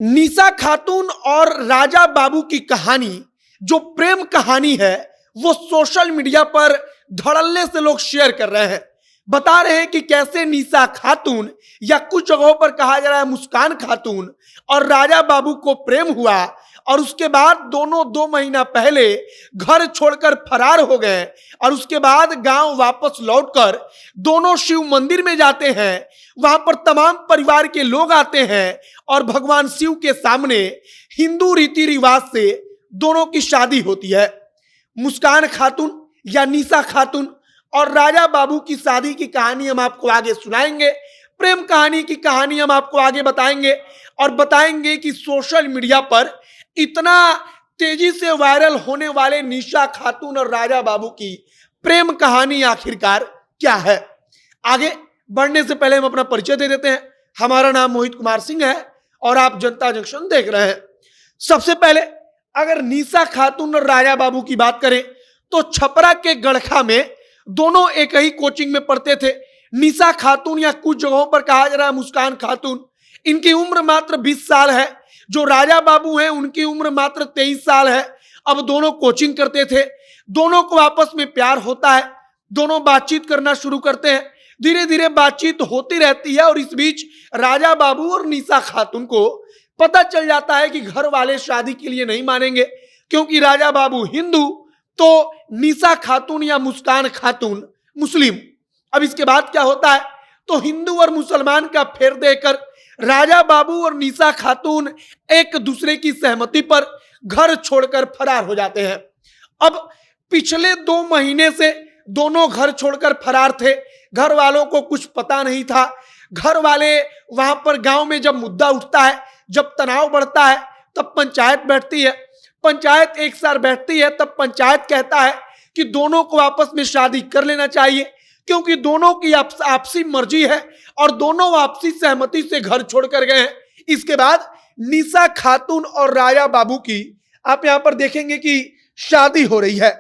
निशा खातून और राजा बाबू की कहानी, जो प्रेम कहानी है, वो सोशल मीडिया पर धड़ल्ले से लोग शेयर कर रहे हैं। बता रहे हैं कि कैसे निशा खातून या कुछ जगहों पर कहा जा रहा है मुस्कान खातून और राजा बाबू को प्रेम हुआ और उसके बाद दोनों 2 महीना पहले घर छोड़कर फरार हो गए और उसके बाद गांव वापस लौटकर दोनों शिव मंदिर में जाते हैं। वहां पर तमाम परिवार के लोग आते हैं और भगवान शिव के सामने हिंदू रीति रिवाज से दोनों की शादी होती है। मुस्कान खातून या निशा खातून और राजा बाबू की शादी की कहानी हम आपको आगे सुनाएंगे। प्रेम कहानी की कहानी हम आपको आगे बताएंगे और बताएंगे कि सोशल मीडिया पर इतना तेजी से वायरल होने वाले निशा खातून और राजा बाबू की प्रेम कहानी आखिरकार क्या है। आगे बढ़ने से पहले हम अपना परिचय दे देते हैं। हमारा नाम मोहित कुमार सिंह है और आप जनता जंक्शन देख रहे हैं। सबसे पहले अगर निशा खातून और राजा बाबू की बात करें तो छपरा के गड़खा में दोनों एक ही कोचिंग में पढ़ते थे। निशा खातून या कुछ जगहों पर कहा जा रहा है मुस्कान खातून, इनकी उम्र मात्र 20 साल है। जो राजा बाबू हैं उनकी उम्र मात्र 23 साल है। अब दोनों कोचिंग करते थे, दोनों को आपस में प्यार होता है, दोनों बातचीत करना शुरू करते हैं। धीरे धीरे बातचीत होती रहती है और इस बीच राजा बाबू और निशा खातून को पता चल जाता है कि घर वाले शादी के लिए नहीं मानेंगे, क्योंकि राजा बाबू हिंदू तो निशा खातून या मुस्कान खातून मुस्लिम। अब इसके बाद क्या होता है तो हिंदू और मुसलमान का फेर देकर राजा बाबू और निशा खातून एक दूसरे की सहमति पर घर छोड़कर फरार हो जाते हैं। अब पिछले 2 महीने से दोनों घर छोड़कर फरार थे। घर वालों को कुछ पता नहीं था। घर वाले वहां पर गांव में जब मुद्दा उठता है, जब तनाव बढ़ता है, तब पंचायत बैठती है। पंचायत एक साथ बैठती है, तब पंचायत कहता है कि दोनों को आपस में शादी कर लेना चाहिए, क्योंकि दोनों की आपसी मर्जी है और दोनों आपसी सहमति से घर छोड़कर गए हैं। इसके बाद निशा खातून और राजा बाबू की आप यहां पर देखेंगे कि शादी हो रही है।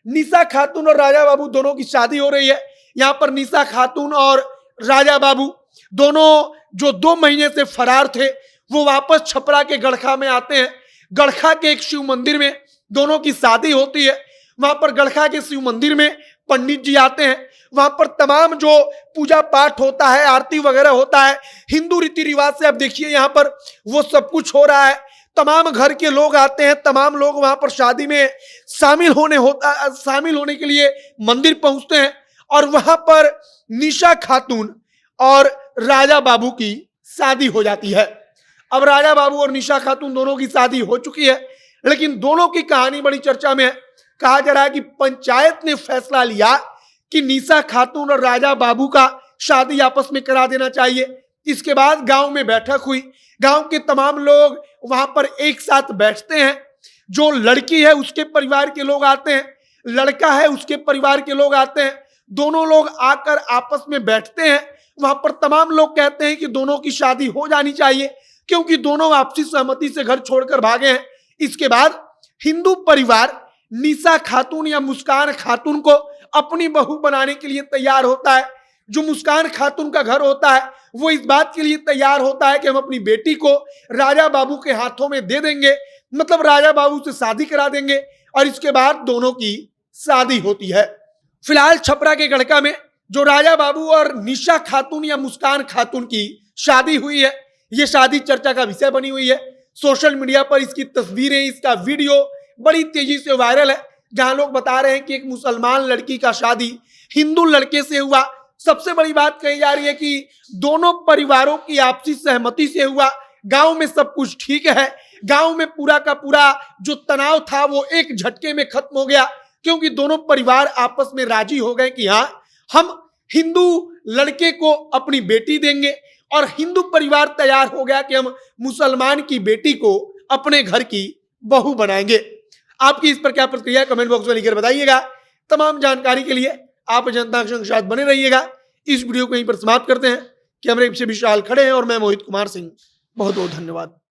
निशा खातून और राजा बाबू दोनों की शादी हो रही है। यहां पर निशा खातून और राजा बाबू दोनों जो 2 महीने से फरार थे वो वापस छपरा के गड़खा में आते हैं। गड़खा के एक शिव मंदिर में दोनों की शादी होती है। वहां पर गड़खा के शिव मंदिर में पंडित जी आते हैं। वहां पर तमाम जो पूजा पाठ होता है, आरती वगैरह होता है, हिंदू रीति रिवाज से आप देखिए यहाँ पर वो सब कुछ हो रहा है। तमाम घर के लोग आते हैं, तमाम लोग वहां पर शादी में शामिल होने के लिए मंदिर पहुंचते हैं और वहां पर निशा खातून और राजा बाबू की शादी हो जाती है। अब राजा बाबू और निशा खातून दोनों की शादी हो चुकी है, लेकिन दोनों की कहानी बड़ी चर्चा में है। कहा जा रहा है कि पंचायत ने फैसला लिया कि निशा खातून और राजा बाबू का शादी आपस में करा देना चाहिए। इसके बाद गांव में बैठक हुई। गांव के तमाम लोग वहां पर एक साथ बैठते हैं। जो लड़की है उसके परिवार के लोग आते हैं, लड़का है उसके परिवार के लोग आते हैं। दोनों लोग आकर आपस में बैठते हैं। वहां पर तमाम लोग कहते हैं कि दोनों की शादी हो जानी चाहिए, क्योंकि दोनों आपसी सहमति से घर छोड़कर भागे हैं। इसके बाद हिंदू परिवार निशा खातून या मुस्कान खातून को अपनी बहू बनाने के लिए तैयार होता है। जो मुस्कान खातून का घर होता है वो इस बात के लिए तैयार होता है कि हम अपनी बेटी को राजा बाबू के हाथों में दे देंगे, मतलब राजा बाबू से शादी करा देंगे और इसके बाद दोनों की शादी होती है। फिलहाल छपरा के गड़का में जो राजा बाबू और निशा खातून या मुस्कान खातून की शादी हुई है, ये शादी चर्चा का विषय बनी हुई है। सोशल मीडिया पर इसकी तस्वीरें, इसका वीडियो बड़ी तेजी से वायरल है, जहां लोग बता रहे हैं कि एक मुसलमान लड़की का शादी हिंदू लड़के से हुआ। सबसे बड़ी बात कही जा रही है कि दोनों परिवारों की आपसी सहमति से हुआ। गांव में सब कुछ ठीक है। गांव में पूरा का पूरा जो तनाव था वो एक झटके में खत्म हो गया, क्योंकि दोनों परिवार आपस में राजी हो गए कि हाँ, हम हिंदू लड़के को अपनी बेटी देंगे और हिंदू परिवार तैयार हो गया कि हम मुसलमान की बेटी को अपने घर की बहू बनाएंगे। आपकी इस पर क्या प्रतिक्रिया कमेंट बॉक्स में लिखकर बताइएगा। तमाम जानकारी के लिए आप जनता के साथ बने रहिएगा। इस वीडियो को यहीं पर समाप्त करते हैं। कैमरे पीछे विशाल खड़े हैं और मैं मोहित कुमार सिंह। बहुत बहुत धन्यवाद।